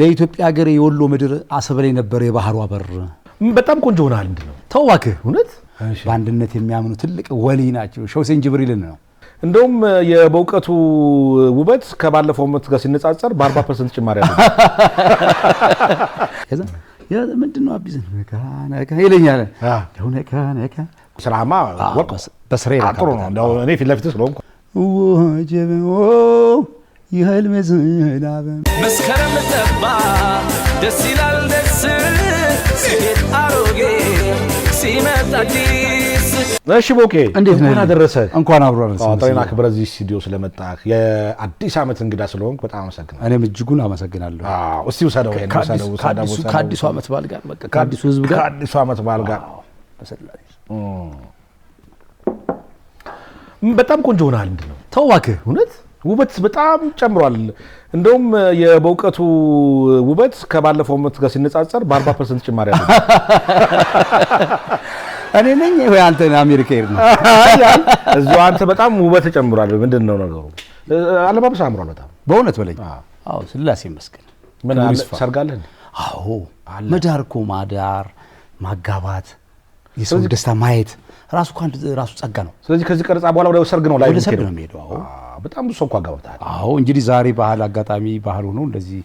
ለኢትዮጵያ ሀገር የወሎ ምድር አሰብ ላይ ነበር የባህሩ በር በጣም ቆንጆ ሆናል ምንድነው ተዋክ እውነት ባንድነት የሚያምኑ ትልቅ ወሊ ናቸው ሸውሴን ጅብሪልን ነው እንደውም የበውቀቱ ውበት ከባለፈው ዓመት ጋር ሲነጻጸር በ40% ጭማሪ አለ ከዛ ያ ምንድነው አብይዘን ነካ ይለኛል ነካ ስራማ ወርቅ በስሬ አጥሩ ነው እንደው እኔ ፊት ለፊት ስለሆንኩ ወጀበ ይህልም ዝናብ መስከረም ተባ ደስ ይላል ደስ ሲሄድ አሮጌ ሲመጣ አዲስ እሺ ቦኬ እንኳን አደረሰ እንኳን አብሮ አደረሰ አጥሬና ክብረዚህ ስቱዲዮ ስለመጣህ የአዲስ ዓመት እንግዳ ስለሆንክ በጣም አመሰግናለሁ እኔም እጅጉን አመሰግናለሁ እስቲ ወሰደው ከአዲሱ ዓመት በዓል ጋር በቃ ከአዲሱ ህዝብ ጋር ከአዲሱ ዓመት በዓል ጋር በጣም ቆንጆ ሆናል ምንድነው ተዋክ እውነት ውበት በጣም ጨምሯል እንደውም የበውቀቱ ውበት ከባለፈው ዓመት ጋር ሲነጻጸር በ40% ጭማሪ አለ እኔ ነኝ ወይ አንተ አሜሪካ ይርና እዚሁ አንተ በጣም ውበት ጨምሯል ምንድነው ነገሩ አለባበስ አምሯል በጣም በእውነት በለኝ አዎ ስላሴ መስገን ምን ሰርጋለን አዎ መዳርኮ ማዳር ማጋባት የሰው ደስታ ማየት ራሱ ካንድ ራሱ ጸጋ ነው ስለዚህ ከዚህ ቀረጻ በኋላ ወደ ሰርግ ነው ላይ ወደ ሰርግ ነው የሚሄደው አዎ በጣም ብዙ ሰው አጋብታል አዎ እንግዲህ ዛሬ ባህል አጋጣሚ ባህል ሆኖ እንደዚህ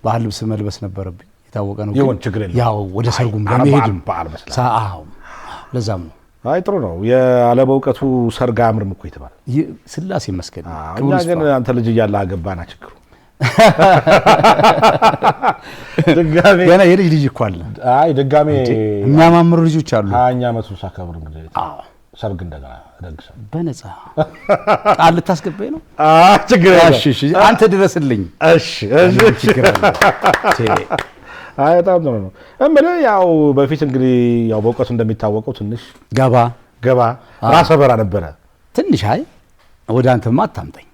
ባህል ልብስ መልበስ ነበረብኝ የታወቀ ነው ይሁን ችግር የለም ያው ወደ ሰርጉም ለመሄድ አዎ ለዛም ነው አይ ጥሩ ነው ያለበውቀቱ ሰርግ አምርም እኮ ይተባል ስላሴ መስገን እኛ ግን አንተ ልጅ እያለ አገባና ችግሩ ድጋሜ ገና የልጅ ልጅ እኮ አለ አይ ድጋሜ የሚያማምሩ ልጆች አሉ አኛ መቱ ሳከብር እንግዲህ ሰርግ እንደገና ደግሰ በነፃ ቃል ልታስገባኝ ነው ችግር እሺ እሺ አንተ ድረስልኝ እሺ ችግር አይ በጣም ነው እምልህ ያው በፊት እንግዲህ ያው በውቀቱ እንደሚታወቀው ትንሽ ገባ ራስ በራ ነበረ ትንሽ አይ ወደ አንተማ አታምጠኝ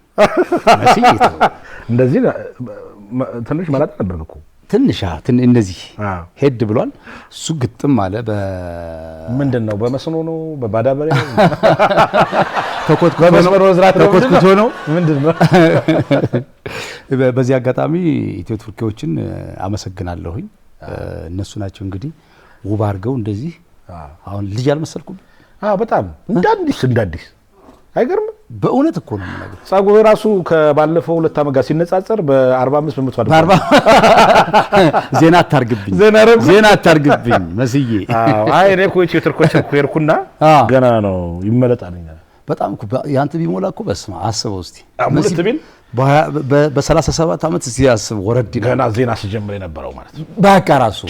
እንደዚህ ትንሽ ማለት ነበር እኮ ትንሽ እንደዚህ ሄድ ብሏል እሱ ግጥም አለ ምንድነው በመስኖ ነው በባዳበሪያ ተኮትኩቶ ነው ምንድነው በዚህ አጋጣሚ ኢትዮ ቱርኪዎችን አመሰግናለሁኝ እነሱ ናቸው እንግዲህ ውብ አድርገው እንደዚህ አሁን ልጅ አልመሰልኩም በጣም እንዳዲስ አይገርም በእውነት እኮ ነው ማለት ጻጉ ራሱ ከባለፈው 2 ዓመት ጋር ሲነጻጸር በ45% አድርጓል ዜና አታርግብኝ መስዬ አይ እኔ እኮ ቲዩተርኮች ኮርኩና ገና ነው ይመለጣልኝ በጣም እኮ ያንተ ቢሞላ እኮ በስማ አስበው እስቲ ሙሉት ቢል በ37 ዓመት እስቲ አስብ ወረድ ገና ዜና ሲጀምር የነበረው ማለት ነው በቃ ራሱ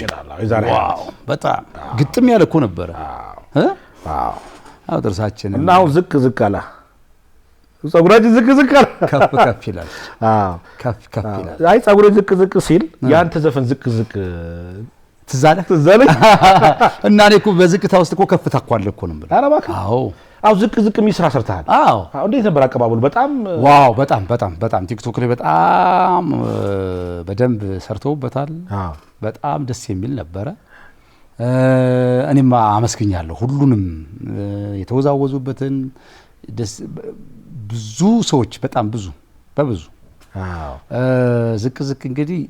ዋው በጣም ግጥም ያለ እኮ ነበር አዎ ጥርሳችን እና አሁን ዝቅ አለ ጸጉራችን ዝቅ አለ ከፍ ይላል ከፍ ይላል አይ ጸጉሬ ዝቅ ሲል ያንተ ዘፈን ዝቅ ትዛለ እና እኔ እኮ በዝቅታ ውስጥ እኮ ከፍታ እኮ አለ እኮ ነው ኧረ እባክህ አዎ ዝቅ የሚስራ ሰርተሃል አዎ እንዴት ነበር አቀባበሉ በጣም ዋው በጣም ቲክቶክ ላይ በጣም በደንብ ሰርተውበታል በጣም ደስ የሚል ነበረ እኔማ አመስግኛለሁ ሁሉንም የተወዛወዙበትን ብዙ ሰዎች በጣም በብዙ ዝቅ እንግዲህ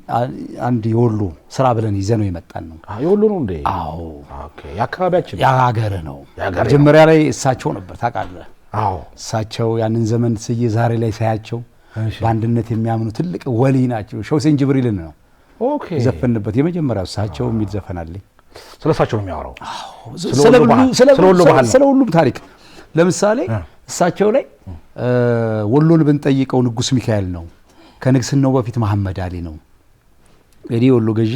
አንድ የወሎ ስራ ብለን ይዘነው የመጣን ነው የወሎ ነው እንዴ አዎ ኦኬ ያካባቢያችን ያጋገረ ነው መጀመሪያ ላይ እሳቸው ነበር ታውቃለህ አዎ እሳቸው ያንን ዘመን ስዬ ዛሬ ላይ ሳያቸው ባንድነት የሚያምኑ ትልቅ ወሊ ናቸው ሸውሴን ጅብሪልን ነው ኦኬ ዘፈንበት የመጀመሪያው እሳቸው የሚል ዘፈናለኝ ስለሳቸው ነው የሚያወራው ስለሁሉም ታሪክ ለምሳሌ እሳቸው ላይ ወሎን ብንጠይቀው ንጉስ ሚካኤል ነው ከንግስናው በፊት መሐመድ አሊ ነው እንግዲህ ወሎ ገዢ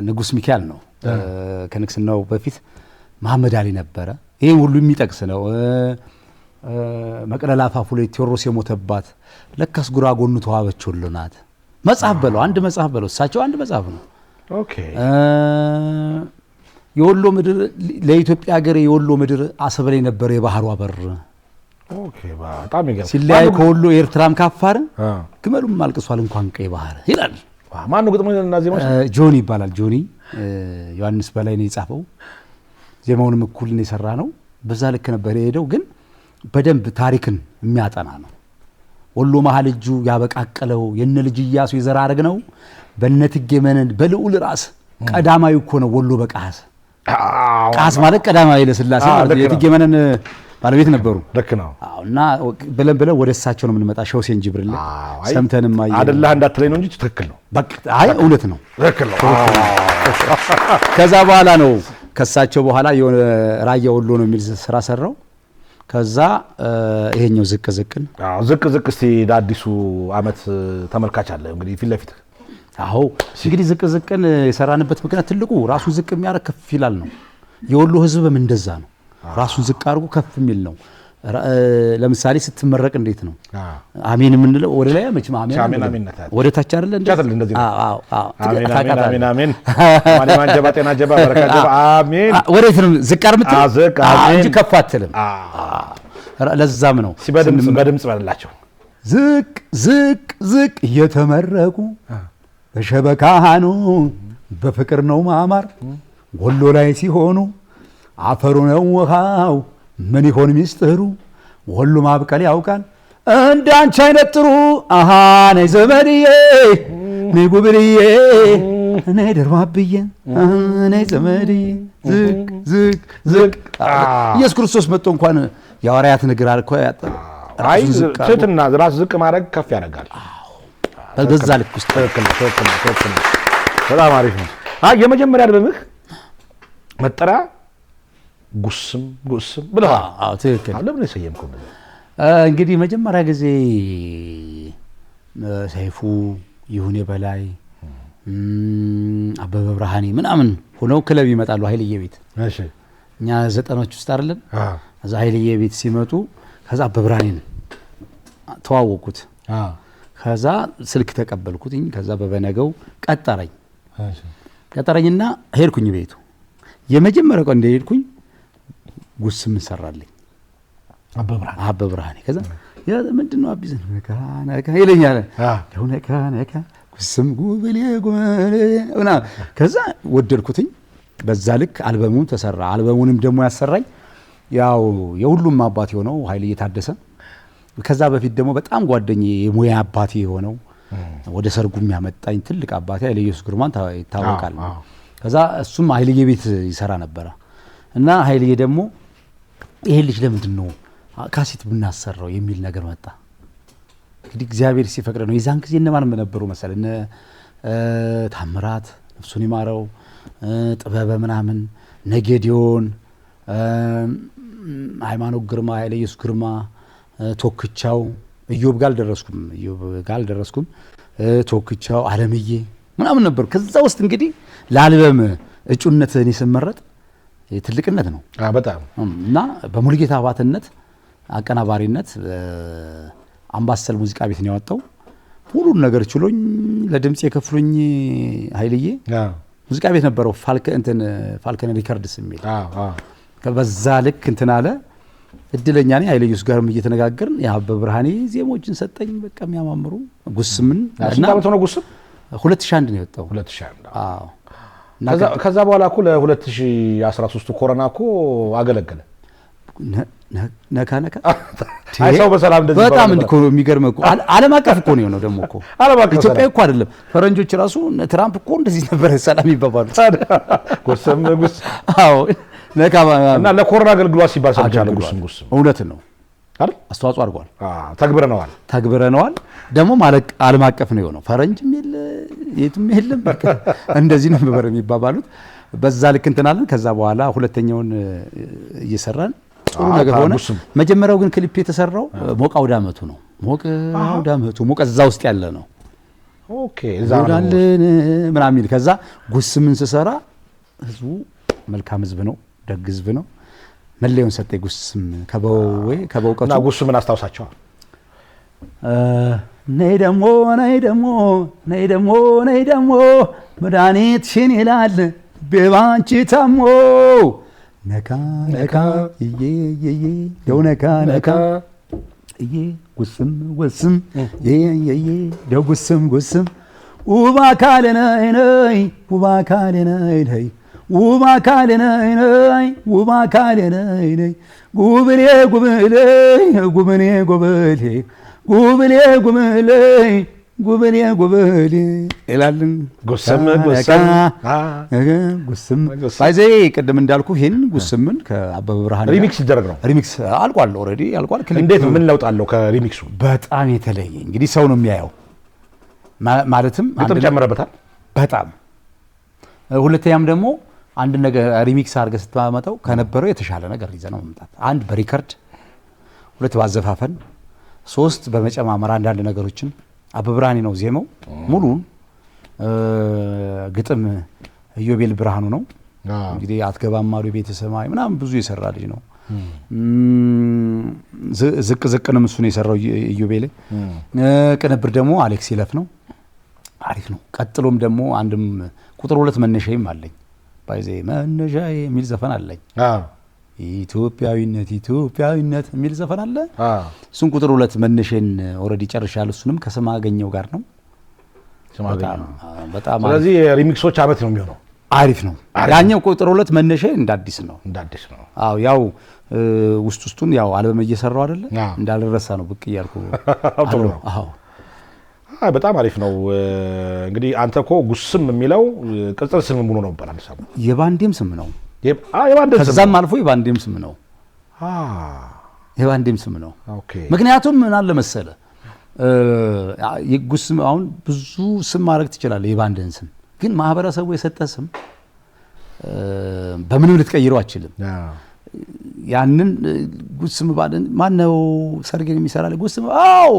ንጉስ ሚካኤል ነው ከንግስናው በፊት መሐመድ አሊ ነበረ ይሄን ሁሉ የሚጠቅስ ነው መቅደላ አፋፉ ላይ ቴዎድሮስ የሞተባት ለካስ ጉራጎኑ ተዋበች ወሎ ናት መጽሐፍ በለው አንድ መጽሐፍ በለው እሳቸው አንድ መጽሐፍ ነው ኦኬ የወሎ ምድር ለኢትዮጵያ ሀገር የወሎ ምድር አሰብ ላይ ነበር የባህሩ በር ኦኬ በጣም ይገርም ሲላይ ከወሎ ኤርትራም ካፋር ግመሉም ማልቀሷል እንኳን ቀይ ባህር ይላል ማን ነው ግጥሙ እና ዜማው ጆኒ ይባላል ጆኒ ዮሐንስ በላይ ነው የጻፈው ዜማውንም እኩል ነው የሰራ ነው በዛ ልክ ነበር የሄደው ግን በደንብ ታሪክን የሚያጠና ነው ወሎ መሃል እጁ ያበቃቀለው የነ ልጅ ኢያሱ የዘራረግ ነው በነትጌ መነን በልዑል ራስ ቀዳማዊ እኮ ነው ወሎ በቃስ ቃስ ማለት ቀዳማዊ ለስላሴ ማለት የትጌ መነን ባለቤት ነበሩ። ልክ ነው። እና ብለን ወደ እሳቸው ነው የምንመጣ። ሸውሴን ጅብሪል ሰምተንም አይደለህ እንዳትለኝ ነው እንጂ ትክክል ነው። በቃ አይ እውነት ነው። ትክክል ነው። ከዛ በኋላ ነው ከሳቸው በኋላ የሆነ ራያ ወሎ ነው የሚል ስራ ሰራው። ከዛ ይሄኛው ዝቅ ዝቅን ዝቅ እስቲ ለአዲሱ አመት ተመልካች አለ እንግዲህ ፊት ለፊት። አዎ እንግዲህ ዝቅ ዝቅን የሰራንበት ምክንያት ትልቁ ራሱን ዝቅ የሚያደርግ ከፍ ይላል ነው። የወሎ ህዝብም እንደዛ ነው። ራሱን ዝቅ አድርጎ ከፍ የሚል ነው። ለምሳሌ ስትመረቅ እንዴት ነው አሜን የምንለው? ወደ ላይ መቼም አሜን ወደ ታች አይደለ? እንደዚህ አዎ አሜን አሜን ማን ጀባ ጤና ጀባ በረከት ጀባ አሜን። ወዴት ነው ዝቅ አርምት እንጂ ከፍ አትልም። ለዛም ነው በድምጽ በላቸው ዝቅ ዝቅ ዝቅ እየተመረቁ በሸበካኑ በፍቅር ነው ማማር ወሎ ላይ ሲሆኑ አፈሩ ነው ውሃው ምን ይሆን ሚስጥሩ ወሎ ማብቀል ያውቃል እንዳንቺ አይነት ጥሩ አሃ ነይ ዘመድዬ ነይ ጉብልዬ ነይ ደርባብዬ ነይ ዘመድዬ ዝቅ ዝቅ ዝቅ ኢየሱስ ክርስቶስ መጥቶ እንኳን የሐዋርያት ንግር አልኮ ያጣ አይ ትትና ራስ ዝቅ ማድረግ ከፍ ያደርጋል። በዛ ልክ ውስጥ ተከለ በጣም አሪፍ ነው። አይ የመጀመሪያ አልበምህ መጠሪያ ጉስም ብለህ አዎ ትክክል። ለምን የሰየምከው? እንግዲህ መጀመሪያ ጊዜ ሰይፉ ይሁኔ በላይ አበበ ብርሃኔ ምናምን ሆነው ክለብ ይመጣሉ ኃይልዬ ቤት። እሺ እኛ ዘጠኖች ውስጥ አይደለን? እዛ ኃይልዬ ቤት ሲመጡ ከዛ አበበ ብርሃኔን ተዋወቁት። ከዛ ስልክ ተቀበልኩትኝ። ከዛ በበነገው ቀጠረኝና ሄድኩኝ ቤቱ። የመጀመሪያው ቀን እንደሄድኩኝ ጉስም ሰራልኝ አበበ ብርሃኔ። ከዛ ምንድነው አቢዝ ነካ ይለኛል። ነካ ጉስም ጉብሌ ጉና። ከዛ ወደድኩትኝ። በዛ ልክ አልበሙን ተሰራ። አልበሙንም ደግሞ ያሰራኝ ያው የሁሉም አባት የሆነው ኃይልዬ ታደሰ። ከዛ በፊት ደግሞ በጣም ጓደኛዬ የሙያ አባቴ የሆነው ወደ ሰርጉም ያመጣኝ ትልቅ አባቴ ኃይለ ኢየሱስ ግርማን ይታወቃል። ከዛ እሱም ኃይልዬ ቤት ይሰራ ነበረ እና ኃይልዬ ደግሞ ይሄ ልጅ ለምንድን ነው ካሴት ብናሰራው የሚል ነገር መጣ። እንግዲህ እግዚአብሔር ሲፈቅድ ነው። የዛን ጊዜ እነማን ነበሩ መሰለ? እነ ታምራት ነፍሱን ይማረው፣ ጥበበ ምናምን፣ ነጌዲዮን፣ ሃይማኖት ግርማ፣ ኃይለ ኢየሱስ ግርማ፣ ቶክቻው፣ ኢዮብ ጋር አልደረስኩም። ቶክቻው፣ አለምዬ ምናምን ነበሩ። ከዛ ውስጥ እንግዲህ ለአልበም እጩነት እኔ ስመረጥ ትልቅነት ነው በጣም እና በሙሉጌታ አባተነት አቀናባሪነት አምባሰል ሙዚቃ ቤት ነው ያወጣው። ሁሉን ነገር ችሎኝ ለድምጽ የከፍሉኝ ኃይልዬ ሙዚቃ ቤት ነበረው ፋልከን ሪከርድስ የሚል በዛ ልክ እንትን አለ። እድለኛ ነኝ ኃይለ ኢየሱስ ጋርም እየተነጋገርን የአበበ ብርሃኔ ዜሞችን ሰጠኝ። በቃ የሚያማምሩ ጉስምን እና ነው ጉስም 2001 ነው የወጣው 2001 አዎ። ከዛ በኋላ እኮ ለ2013 ኮሮና እኮ አገለገለ። ነካ አይ ሰው በሰላም እንደዚህ በጣም እኮ የሚገርመው እኮ ዓለም አቀፍ እኮ ነው ደግሞ እኮ ኢትዮጵያ እኮ አይደለም ፈረንጆች ራሱ ትራምፕ እኮ እንደዚህ ነበር ሰላም ይባባሉ። ጉስም አዎ ነካ እና ለኮሮና አገልግሎት ሲባል ሰምቻለሁ። ጉስም እውነት ነው አይደል? አስተዋጽኦ አድርጓል። ተግብረነዋል ደግሞ ማለት ዓለም አቀፍ ነው የሆነው። ፈረንጅም የለ የትም የለም በቃ እንደዚህ ነው ነበር የሚባባሉት። በዛ ልክ እንትናለን። ከዛ በኋላ ሁለተኛውን እየሰራን ጥሩ ነገር ሆነ። መጀመሪያው ግን ክሊፕ የተሰራው ሞቅ አውደ ዓመቱ ነው። ሞቅ እዛ ውስጥ ያለ ነው። ኦኬ እዛው ምናምን ከዛ ጉስምን ስሰራ ህዝቡ መልካም ህዝብ ነው፣ ደግ ህዝብ ነው። መለየውን ሰጠኝ ጉስም ከበውቀቱ ጉስምን አስታውሳቸዋል። ነይ ደሞ መድኃኒትሽን ይላል ቤባንቺ ታሞ ነካ ደው ነካ ጉስም ደው ጉስም ውባ ካለ ነይ ጉብሌ ጉብሌ ጉብሌ ጉብሌ ጉብሌ ይላልን ጉስም ባይዜ ቅድም እንዳልኩ ይሄን ጉስምን ከአበበ ብርሃን ሪሚክስ ይደረግ ነው። ሪሚክስ አልቋል፣ ኦልሬዲ አልቋል። እንዴት ምን ለውጥ አለው ከሪሚክሱ? በጣም የተለየ እንግዲህ ሰው ነው የሚያየው። ማለትም ግጥም ጨምረበታል በጣም ሁለተኛም ደግሞ አንድ ነገር ሪሚክስ አድርገህ ስትማመጣው ከነበረው የተሻለ ነገር ይዘህ ነው መምጣት። አንድ በሪከርድ፣ ሁለት ባዘፋፈን፣ ሶስት በመጨማመር አንዳንድ ነገሮችን አበበ ብርሃኔ ነው ዜማው ሙሉን፣ ግጥም ኢዮቤል ብርሃኑ ነው። እንግዲህ አትገባም አሉ ቤተ ሰማይ ምናምን ብዙ የሰራ ልጅ ነው። ዝቅ ዝቅንም እሱ ነው የሰራው ኢዮቤል። ቅንብር ደግሞ አሌክስ ይለፍ ነው። አሪፍ ነው። ቀጥሎም ደግሞ አንድም ቁጥር 2 መነሻዬም አለኝ ባይዜ መነሻዬ የሚል ዘፈን አለኝ። ኢትዮጵያዊነት ኢትዮጵያዊነት የሚል ዘፈን አለ። እሱን ቁጥር 2 መነሻዬን ኦልሬዲ ጨርሻለሁ። እሱንም ከስማገኘው ጋር ነው። በጣም ስለዚህ ሪሚክሶች አመት ነው የሚሆነው። አሪፍ ነው። ያኛው ቁጥር 2 መነሻዬ እንዳዲስ ነው። አዎ ያው ውስጡን ያው አልበም እየሰራው አይደለ እንዳልረሳ ነው ብቅ እያልኩ አዎ በጣም አሪፍ ነው። እንግዲህ አንተ እኮ ጉስም የሚለው ቅጽል ስም ሆኖ ነበር አንድ ሰሞን። የባንዴም ስም ነው። የባንዴም ስም ከዛም አልፎ የባንዴም ስም ነው። የባንዴም ስም ነው። ኦኬ። ምክንያቱም ምን አለ መሰለ የጉስም አሁን ብዙ ስም ማድረግ ትችላለህ የባንድን ስም፣ ግን ማህበረሰቡ የሰጠ ስም በምንም ልትቀይረው አትችልም። ያንን ጉስም ባልን ማነው ሰርግ የሚሰራል ጉስም አዎ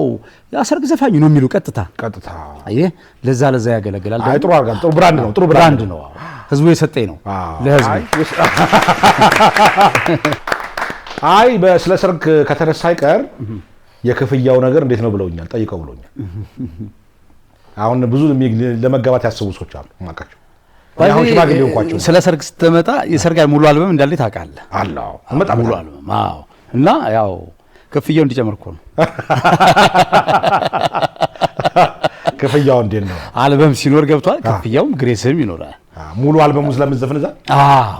ያ ሰርግ ዘፋኝ ነው የሚሉ ቀጥታ አየህ ለዛ ያገለግላል። ጥሩ አርጋ ጥሩ ብራንድ ነው። ጥሩ ብራንድ ነው። ህዝቡ የሰጠኝ ነው ለህዝቡ። አይ በስለ ሰርግ ከተነሳ አይቀር የክፍያው ነገር እንዴት ነው ብለውኛል፣ ጠይቀው ብለውኛል። አሁን ብዙ ለመጋባት ያስቡ ሰዎች አሉ ማቃቸው። አሁን ሽማግሌ እንኳን ስለ ሰርግ ስትመጣ የሰርግ ሙሉ አልበም እንዳለ ታውቃለህ? አላው ሙሉ አልበም አዎ። እና ያው ክፍያው እንዲጨምር እኮ ነው። ክፍያው እንዴት ነው? አልበም ሲኖር ገብቷል። ክፍያውም ግሬስም ይኖራል። ሙሉ አልበሙ ስለምትዘፍን እዛ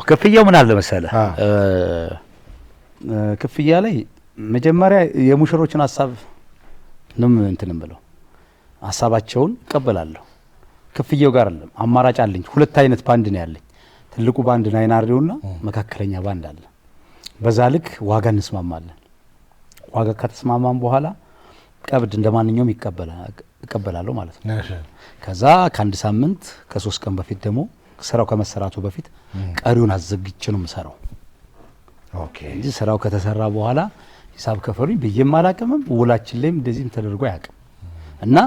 ክፍያው ምን አለ መሰለህ ክፍያ ላይ መጀመሪያ የሙሽሮችን ሀሳብ ነው እንትን ብለው ሀሳባቸውን እቀበላለሁ። ክፍያው ጋር አይደለም አማራጭ አለኝ። 2 አይነት ባንድ ነው ያለኝ። ትልቁ ባንድ ናይናሪውና መካከለኛ ባንድ አለ። በዛ ልክ ዋጋ እንስማማለን። ዋጋ ከተስማማን በኋላ ቀብድ እንደማንኛውም እቀበላለሁ ማለት ነው። ከዛ ከአንድ ሳምንት ከ3 ቀን በፊት ደግሞ ስራው ከመሰራቱ በፊት ቀሪውን አዘግቼ ነው የምሰራው። ኦኬ እንጂ ስራው ከተሰራ በኋላ ሂሳብ ከፈሉኝ ብዬም አላቅምም። ውላችን ላይም እንደዚህም ተደርጎ አያውቅም። እና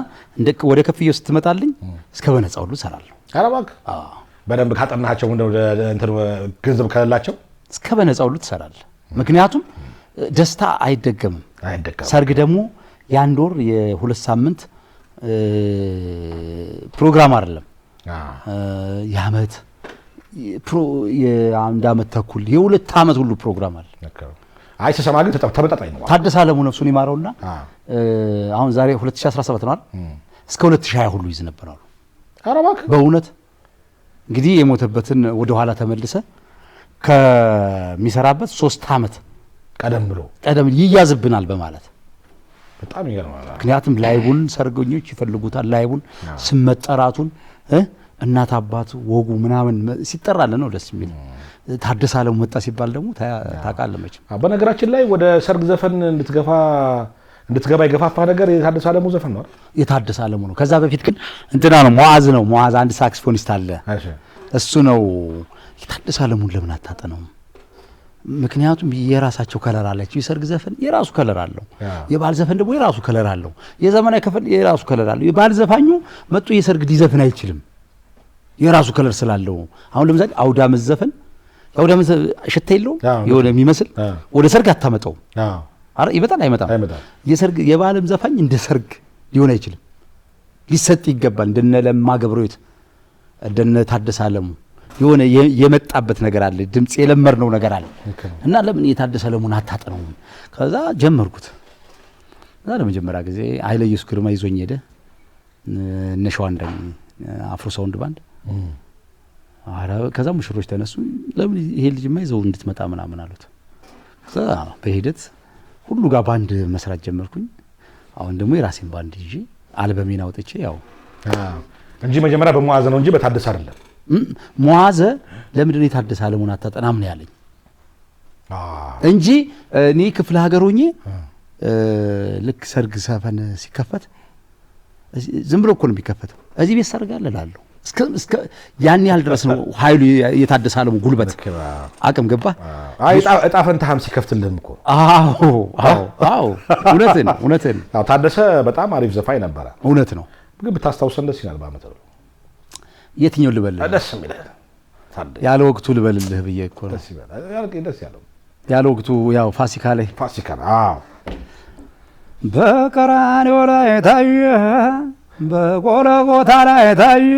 ወደ ክፍያው ስትመጣልኝ እስከ በነፃ ሁሉ እሰራለሁ። ኧረ እባክህ በደንብ ካጠናቸው እንትን ገንዘብ ከሌላቸው እስከ በነፃ ሁሉ ትሰራለህ። ምክንያቱም ደስታ አይደገምም። ሰርግ ደግሞ የ1 ወር የ2 ሳምንት ፕሮግራም አይደለም። የአመት የ1 አመት ተኩል የ2 አመት ሁሉ ፕሮግራም አለ። አይ ስሰማ ግን ተመጣጣኝ ነው። ታደሰ አለሙ ነፍሱን ይማረውና አሁን ዛሬ 2017 ነው አይደል? እስከ 2020 ሁሉ ይዝ ነበር አሉ። ኧረ እባክህ በእውነት እንግዲህ የሞተበትን ወደ ኋላ ተመልሰ ከሚሰራበት 3 አመት ቀደም ይያዝብናል በማለት በጣም ይገርማል። ምክንያቱም ላይቡን ሰርገኞች ይፈልጉታል። ላይቡን ስመጠራቱን እናት አባት ወጉ ምናምን ሲጠራልን ነው ደስ የሚል። ታደሰ አለሙ መጣ ሲባል ደግሞ ታውቃለህ መቼም። በነገራችን ላይ ወደ ሰርግ ዘፈን እንድትገባ የገፋፋ ነገር የታደሰ አለሙ ዘፈን ነው። የታደሰ አለሙ ነው። ከዛ በፊት ግን እንትና ነው ሙዓዝ አንድ ሳክስፎኒስት አለ። እሱ ነው የታደሰ አለሙን ለምን አታጠነውም? ምክንያቱም የራሳቸው ከለር አላቸው። የሰርግ ዘፈን የራሱ ከለር አለው። የባህል ዘፈን ደግሞ የራሱ ከለር አለው። የዘመናዊ ዘፈን የራሱ ከለር አለው። የባህል ዘፋኙ መጥቶ የሰርግ ሊዘፍን አይችልም፣ የራሱ ከለር ስላለው። አሁን ለምሳሌ አውዳመት ዘፈን ያውዳመት ሽታ የለውም የሆነ የሚመስል ወደ ሰርግ አታመጣው። አረ ይመጣል አይመጣም። የሰርግ የባህልም ዘፋኝ እንደ ሰርግ ሊሆን አይችልም፣ ሊሰጥ ይገባል። እንደነ ለማ ገብረሕይወት እንደነ ታደሰ አለሙ የሆነ የመጣበት ነገር አለ፣ ድምጽ የለመርነው ነገር አለ። እና ለምን የታደሰ አለሙን አታጠነውም? ከዛ ጀመርኩት። ከዛ ለመጀመሪያ ጊዜ ኃይለ ኢየሱስ ግርማ ይዞኝ ሄደ። እነ ሸዋንዳኝ አፍሮ ሳውንድ ባንድ። ከዛ ሙሽሮች ተነሱ። ለምን ይሄ ልጅማ ይዘው እንድትመጣ ምናምን አሉት። ከዛ በሂደት ሁሉ ጋር ባንድ መስራት ጀመርኩኝ። አሁን ደግሞ የራሴን ባንድ ይዤ አልበሜን አውጥቼ ያው እንጂ መጀመሪያ በመዋዘ ነው እንጂ በታደሰ አይደለም። መዋዘ ለምንድን ነው የታደሰ አለሙን አታጠናም ነው ያለኝ እንጂ እኔ ክፍለ ሀገር ሆኜ ልክ ሰርግ ሰፈን ሲከፈት ዝም ብሎ እኮ ነው የሚከፈተው። እዚህ ቤት ሰርግ አለ እላለሁ። እስከ ያን ያህል ድረስ ነው ኃይሉ የታደሰ አለሙ ጉልበት አቅም ገባ። አይ እጣ ፈንታህም ሲከፍትልህም እኮ አዎ እውነትን አዎ ታደሰ በጣም አሪፍ ዘፋኝ ነበረ። እውነት ነው። ግን ብታስታውሰን ደስ ይላል። በአመት ነው የትኛው ልበልህ? ደስ የሚልህ ያለ ወቅቱ ልበልልህ ብዬ እኮ ነው። ደስ ይላል። ደስ ያለው ያለ ወቅቱ ያው ፋሲካ ላይ አዎ በቀራንዮ ላይ ታየ በጎልጎታ ላይ ታየ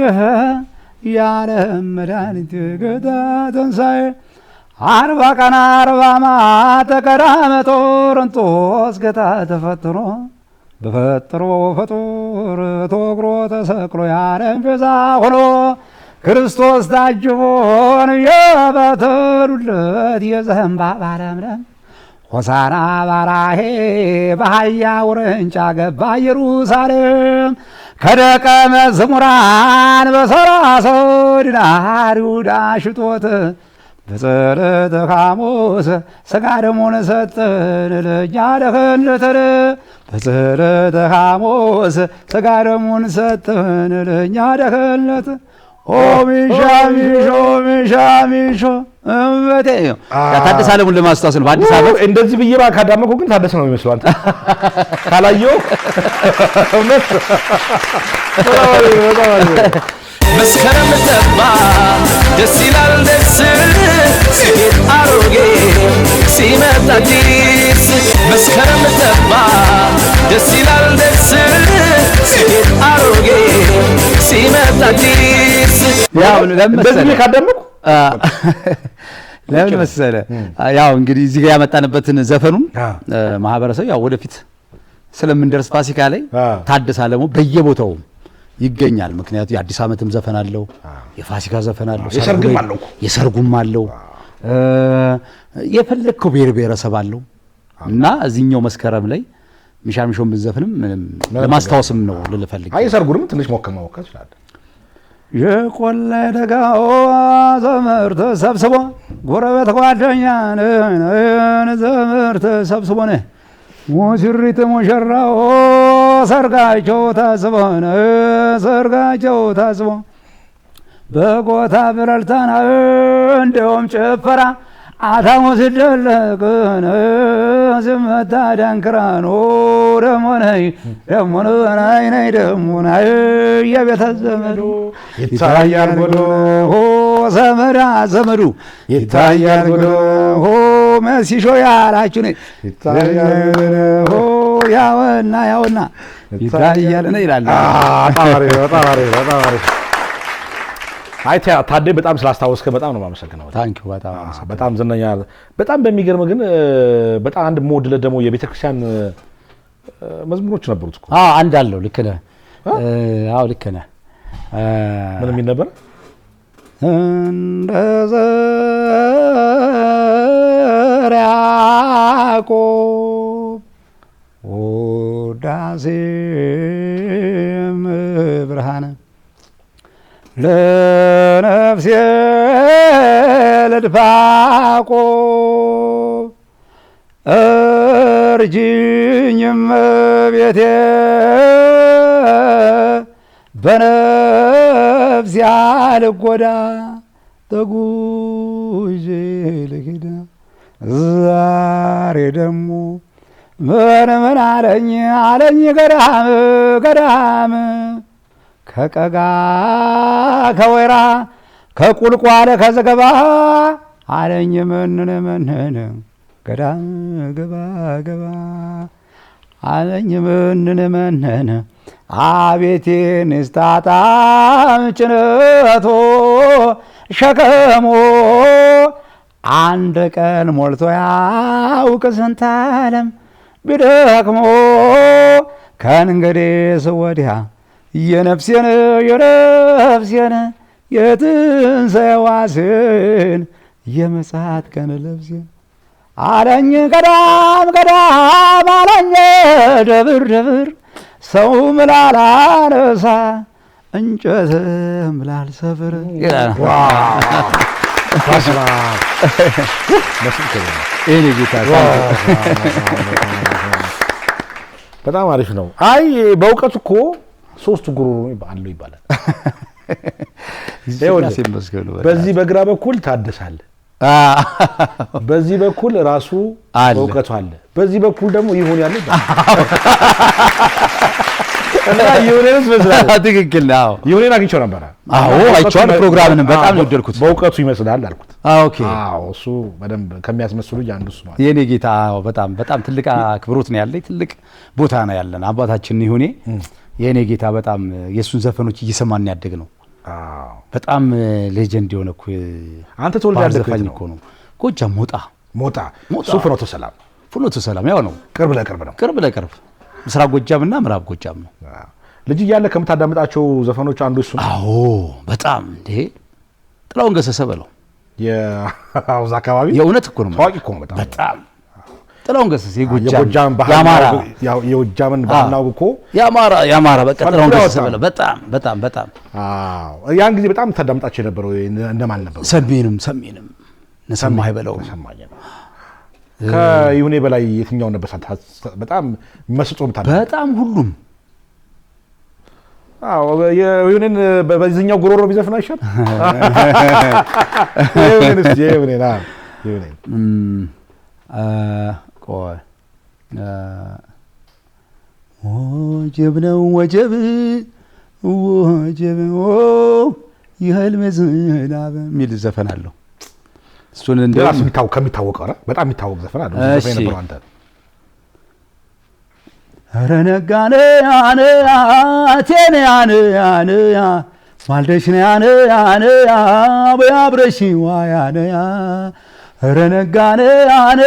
የዓለም መድኃኒት ጌታ ትንሣኤ 40 ቀን 40 ማታ ተቀዳመ ጦርንጦስ ጌታ ተፈትኖ በፈጥሮ ፍጡር ተወግሮ ተሰቅሎ የዓለም ቤዛ ሆኖ ክርስቶስ ታጅቦን የበተሉለት የዘንባባ ለምለም ሆሳና ባራሄ በአህያ ውርንጫ ገባ ኢየሩሳሌም ከደቀ መዝሙራን በ30 ዲናር ይሁዳ ሽጦት በጸሎተ ሐሙስ ሥጋ ደሙን ሰጠን ለእኛ ደህንነትን በጸሎተ ሐሙስ ሥጋ ደሙን ሰጠን ለእኛ ደህንነትን ሚሾ እምበቴ ታደሰ አለሙን ለማስታወስ ነው። በአዲስ አበባ እንደዚህ ብዬ ካዳመኩ ግን ታደሰ ነው የሚመስለው አንተ ካላየው እውነት መስከረም ጠባ ደስ ይላል ደስ ሲሄድ አሮጌ ሲመጣ አዲስ መስከረም ጠባ ደስ ይላል ደስ ሲሄድ አሮጌ ሲመጣ አዲስ ያው ለምን ካዳመኩ ለምን መሰለ ያው እንግዲህ እዚህ ጋር ያመጣንበትን ዘፈኑን ማህበረሰብ ያው ወደፊት ስለምንደርስ ፋሲካ ላይ ታደሰ አለሙ በየቦታው ይገኛል። ምክንያቱም የአዲስ ዓመትም ዘፈን አለው፣ የፋሲካ ዘፈን አለው፣ የሰርጉም አለው፣ የፈለከው ብሔር ብሔረሰብ አለው እና እዚህኛው መስከረም ላይ ሚሻሚሾም ብዘፍንም ለማስታወስም ነው ልልፈልግ። አይ ሰርጉንም ትንሽ ሞከማ ይችላል። የቆላ ደጋው ዘመር ተሰብስቦ ጎረቤት ጓደኛን ዘመር ተሰብስቦ ነው ሙሽሪት ሙሽራው ሰርጋቸው ታስቦ በጎታ ብረልታና እንደውም ጭፈራ አታሙ ሲደለቅን ዝመታ ዳንክራኖ ደሞነይ የቤተ ዘመዱ ይታያል ጉዶ ዘመዳ ዘመዱ ይታያል ጉዶ መሲሾ ያላችሁ ያወና ይታያል ነው ይላል። አይ ታዴ በጣም ስላስታወስከ በጣም ነው የማመሰግነው። ታንኪዩ በጣም ዝነኛ በጣም በሚገርም ግን በጣም አንድ ሞድለ ደግሞ የቤተክርስቲያን መዝሙሮች ነበሩት እኮ አንድ አለው። ልክ ነህ። ልክ ነህ። ምን የሚል ነበር? እንደ ዘርዓ ያዕቆብ ውዳሴም ብርሃነ ለነፍሴ ለድፋቆ እርጅኝም ቤቴ በነፍስ ያልጎዳ ተጉዤ ልሂድ ዛሬ ደሞ ምን አለኝ ገዳም ከቀጋ ከወይራ ከቁልቋለ ከዘገባ አለኝ መንነ ገዳም ገባ አለኝ መንነ አቤቴ ንስጣጣም ጭነቶ ሸከሞ አንድ ቀን ሞልቶ ያውቅ ስንት ዓለም ቢደክሞ ከእንግዲህስ ወዲያ የነፍሴን የትንሣኤ ዋስን የመጽአት ቀን ለብሴን አለኝ ገዳም ገዳም አለኝ ደብር ደብር ሰው ምላላ ነሳ እንጨት ምላል ሰብር በጣም አሪፍ ነው። አይ በእውቀቱ እኮ ሶስት ጉሮሮ አለው ይባላል። በዚህ በግራ በኩል ታደሳለ፣ በዚህ በኩል ራሱ እውቀቱ አለ፣ በዚህ በኩል ደግሞ ይሁን ያለ እና ይሁንስ መስላል። ትክክል ነው። ይሁንን አግኝቼው ነበር። አዎ አይቼዋል። ፕሮግራምንም በጣም ነው የወደድኩት። በእውቀቱ ይመስላል አልኩት። ኦኬ። አዎ እሱ በደንብ ከሚያስመስሉ አንዱ እሱ ነው። የኔ ጌታ በጣም በጣም ትልቅ አክብሮት ነው ያለኝ፣ ትልቅ ቦታ ነው ያለን። አባታችን ይሁኔ የኔ ጌታ በጣም የሱን ዘፈኖች እየሰማን ያደግ ነው። አዎ በጣም ሌጀንድ የሆነ እኮ አንተ ተወልደ ያደግከው እኮ ነው። ጎጃም ሞጣ እሱ ፍኖተ ሰላም ያው ነው። ቅርብ ለቅርብ ነው። ቅርብ ለቅርብ ምስራቅ ጎጃምና ምዕራብ ጎጃም ነው። ልጅ እያለ ከምታዳምጣቸው ዘፈኖች አንዱ እሱ ነው። አዎ በጣም እንዴ ጥላውን ገሰሰ በለው የአውዛ አካባቢ የእውነት እኮ ነው። ታዋቂ እኮ ነው በጣም ጥላውን ገሰሰ የጎጃም የጎጃምን ባህልና እኮ ያማራ በቃ ጥላውን ገሰሰ በለው በጣም አዎ ያን ጊዜ በጣም ታዳምጣቸው የነበረው እንደማን ነበር? ሰሜንም ነሰማይ በለው ሰማኝ ነው። ከይሁኔ በላይ የትኛው ነበር በጣም መስጦም ታዲያ? በጣም ሁሉም አዎ የይሁኔን በዚህኛው ጉሮሮ ቢዘፍን አይሻል? ይሁኔን ቆይ ወጀብ ነው ወጀብ የህልም ዝናብ የሚል ዘፈን አለው። እሱን እንደራስ ከሚታወቀው በጣም የሚታወቅ ዘፈን አለው። ዘፈን ነበር አንተ ኧረ ነጋኔ አነ አቴኔ አነ ማልደሽ አነ በአብረሽ ዋያነ ኧረ ነጋኔ አነ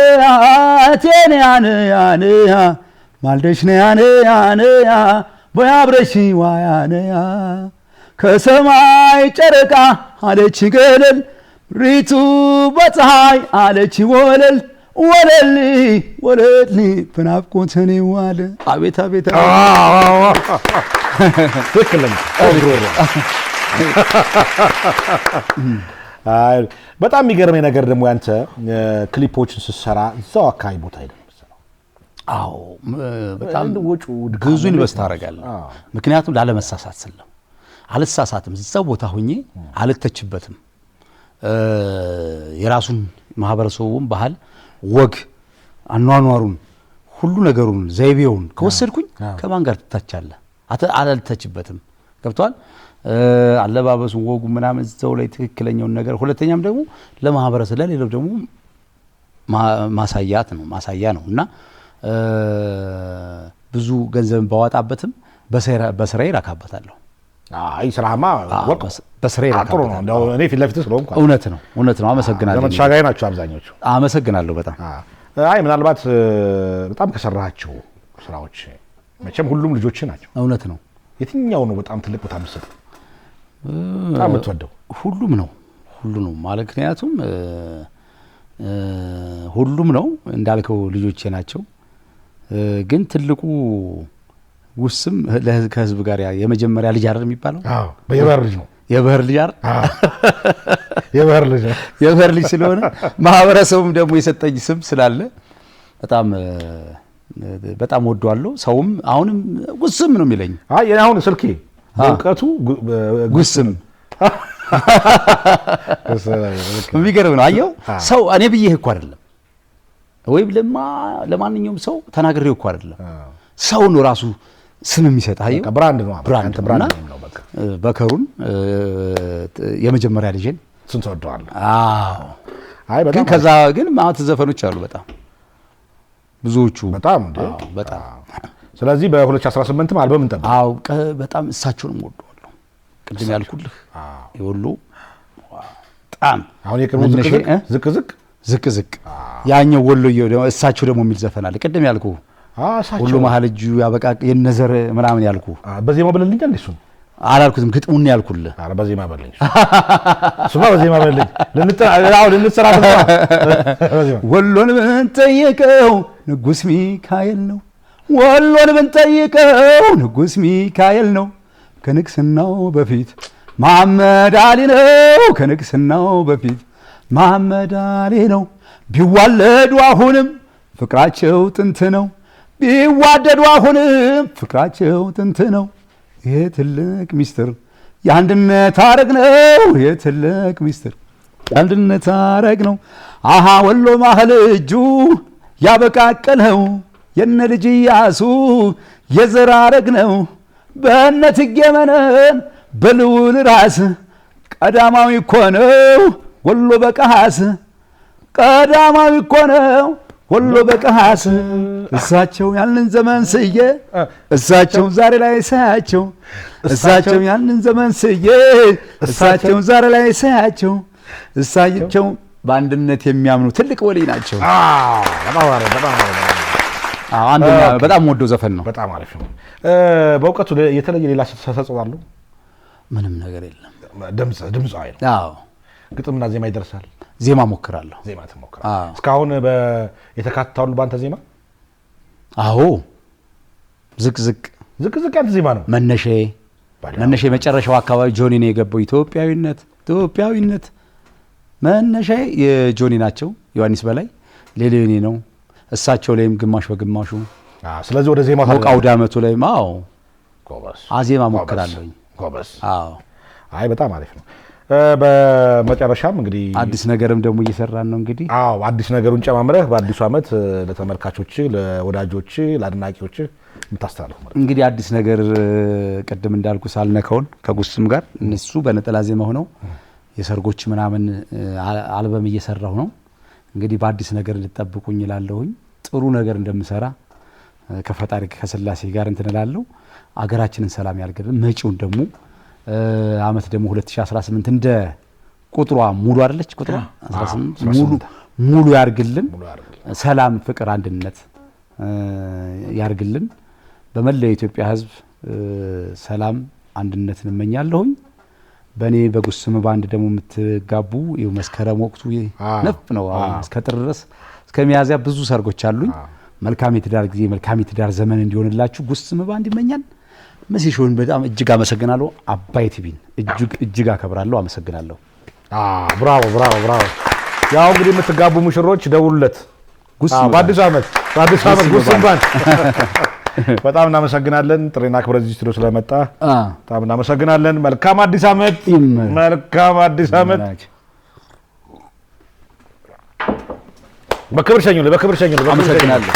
አቴኔ አነ ማልደሽ አነ በአብረሽ ዋያነ ከሰማይ ጨረቃ አለች ገለል ሪቱ በፀሐይ አለች ወለል በናፍቆት እኔ ዋለ አቤት ትክክል ነው። በጣም የሚገርመኝ ነገር ደግሞ ያንተ ክሊፖችን ስትሰራ እዛው አካባቢ ቦታ ሄደህ መሰለኝ። አዎ በጣም ብዙ ኢንቨስት አደርጋለሁ። ምክንያቱም ላለመሳሳት ስል ነው። አልሳሳትም። እዛው ቦታ ሆኜ አልተችበትም። የራሱን ማህበረሰቡን ባህል ወግ አኗኗሩን ሁሉ ነገሩን ዘይቤውን ከወሰድኩኝ ከማን ጋር ትታቻለህ? አልተችበትም። ገብቷል? አለባበሱን ወጉ ምናምን እዛው ላይ ትክክለኛውን ነገር ሁለተኛም ደግሞ ለማህበረሰብ ለሌላው ደግሞ ማሳያ ነው እና ብዙ ገንዘብ ባወጣበትም በስራዬ እራካበታለሁ። አይ ስራማ ወርቅ በስራዬ አጥሩ ነው። እንደው እኔ ፊት ለፊት ስለሆንኩ እውነት ነው። አመሰግናለሁ። ዘመን ተሻጋሪ ናቸው አብዛኞቹ። አመሰግናለሁ በጣም። አይ ምናልባት በጣም ከሰራሃቸው ስራዎች መቼም ሁሉም ልጆች ናቸው። እውነት ነው። የትኛው ነው በጣም ትልቅ ቦታ የምትሰጠው? በጣም የምትወደው? ሁሉም ነው ማለት ምክንያቱም ሁሉም ነው እንዳልከው ልጆቼ ናቸው። ግን ትልቁ ውስም ከህዝብ ጋር የመጀመሪያ ልጅ አይደል የሚባለው? አዎ የባህር ልጅ ነው። የባህር ልጅ አይደል? የባህር ልጅ ስለሆነ ማህበረሰቡም ደግሞ የሰጠኝ ስም ስላለ በጣም ወደዋለሁ። ሰውም አሁንም ጉስም ነው የሚለኝ። አይ አሁን ስልኬ በእውቀቱ ጉስም የሚገርም ነው። አየው ሰው እኔ ብዬህ እኮ አይደለም ወይም ለማንኛውም ሰው ተናግሬው እኮ አይደለም። ሰው ነው ራሱ ስም የሚሰጥ። አየው ብራንድ ነው። ብራንድ ነው። በከሩን የመጀመሪያ ልጄን ስንት ወደዋለሁ። አዎ አይ በጣም ከዛ ግን ማለት ዘፈኖች አሉ ብዙዎቹ በጣም ስለዚህ በ2018 አልበም እንጠብቅ። አዎ በጣም እሳቸውንም ወደዋለሁ። ቅድም ያልኩልህ ይወሉ በጣም አሁን የቅርቡ ዝቅ ያኛው ወሎዬ ደግሞ እሳቸው ደግሞ የሚል ዘፈን አለ። ቅድም ያልኩህ ሁሉ መሀል እጁ ያበቃ የነዘር ምናምን ያልኩህ በዜማ ብለልኝ እንዴ እሱ አላልኩትም፣ ግጥሙን ያልኩልህ። ኧረ በዜማ በለኝ እሱማ በዜማ በለኝ ልንሰራ ወሎን ብንጠይቀው ንጉሥ ሚካኤል ነው። ወሎን ብንጠይቀው ንጉሥ ሚካኤል ነው። ከንግስናው በፊት መሐመድ አሊ ነው። ከንግስናው በፊት መሐመድ አሊ ነው። ቢዋለዱ አሁንም ፍቅራቸው ጥንት ነው። ቢዋደዱ አሁንም ፍቅራቸው ጥንት ነው። ይሄ ትልቅ ሚስጥር የአንድነት ሐረግ ነው። ይሄ ትልቅ ሚስጥር የአንድነት ሐረግ ነው። አሃ ወሎ ማህል እጁ ያበቃቀለው የነ ልጅ ኢያሱ የዘር ሐረግ ነው። በእነ እቴጌ መነን በልዑል ራስ ቀዳማዊ እኮ ነው ወሎ በቀሃስ። ቀዳማዊ እኮ ነው ወሎ በቀሃስ። እሳቸው ያንን ዘመን ስዬ እሳቸው ዛሬ ላይ ሳያቸው። እሳቸው ያንን ዘመን ስዬ እሳቸው ዛሬ ላይ ሳያቸው። እሳቸው በአንድነት የሚያምኑ ትልቅ ወሊ ናቸው። አንደኛ በጣም ወደው ዘፈን ነው። በጣም አሪፍ ነው። በእውቀቱ የተለየ ሌላ ተሰጥኦ አለው? ምንም ነገር የለም። ድምፃዊ ነው። አዎ ግጥምና ዜማ ይደርሳል? ዜማ ሞክራለሁ። ዜማ ትሞክራለህ? እስካሁን የተካተታሉ በአንተ ዜማ? አዎ ዝቅ ያንተ ዜማ ነው። መነሻ መጨረሻው አካባቢ ጆኒ ነው የገባው። ኢትዮጵያዊነት መነሻ የጆኒ ናቸው። ዮሐንስ በላይ ሌላው የኔ ነው። እሳቸው ላይም ግማሽ በግማሹ። ስለዚህ ወደ ዜማ ሞቃው ዳመቱ ላይም ጎበዝ አዜማ ሞክራለሁኝ። ጎበዝ። አይ በጣም አሪፍ ነው። በመጨረሻም እንግዲህ አዲስ ነገርም ደግሞ እየሰራን ነው። እንግዲህ አዲስ ነገሩን ጨማምረህ በአዲሱ ዓመት ለተመልካቾች፣ ለወዳጆች፣ ለአድናቂዎች የምታስተላልፉ ማለት እንግዲህ አዲስ ነገር ቅድም እንዳልኩ ሳልነካውን ከጉስም ጋር እነሱ በነጠላ ዜማ ሆነው የሰርጎች ምናምን አልበም እየሰራሁ ነው። እንግዲህ በአዲስ ነገር እንድትጠብቁኝ እላለሁኝ። ጥሩ ነገር እንደምሰራ ከፈጣሪ ከስላሴ ጋር እንትንላለሁ። አገራችንን ሰላም ያርግልን። መጪውን ደግሞ አመት ደግሞ 2018 እንደ ቁጥሯ ሙሉ አይደለች? ቁጥሯ 18 ሙሉ ያርግልን። ሰላም፣ ፍቅር፣ አንድነት ያርግልን። በመላው የኢትዮጵያ ሕዝብ ሰላም አንድነትን እመኛለሁኝ። በእኔ በጉስም ባንድ ደግሞ የምትጋቡ መስከረም ወቅቱ ነፍ ነው። እስከ ጥር ድረስ እስከ ሚያዝያ ብዙ ሰርጎች አሉኝ። መልካም የትዳር ጊዜ፣ መልካም የትዳር ዘመን እንዲሆንላችሁ ጉስም ባንድ ይመኛል። መሲሾን በጣም እጅግ አመሰግናለሁ። አባይ ቲቪን እጅግ አከብራለሁ። አመሰግናለሁ። ብራቮ። ያው እንግዲህ የምትጋቡ ሙሽሮች ደውሉለት። በአዲስ ዓመት ጉስም ባንድ በጣም እናመሰግናለን። ጥሪና ክብረ እዚህ ስቱዲዮ ስለመጣ በጣም እናመሰግናለን። መልካም አዲስ ዓመት። በክብር ሸኙልኝ። አመሰግናለሁ።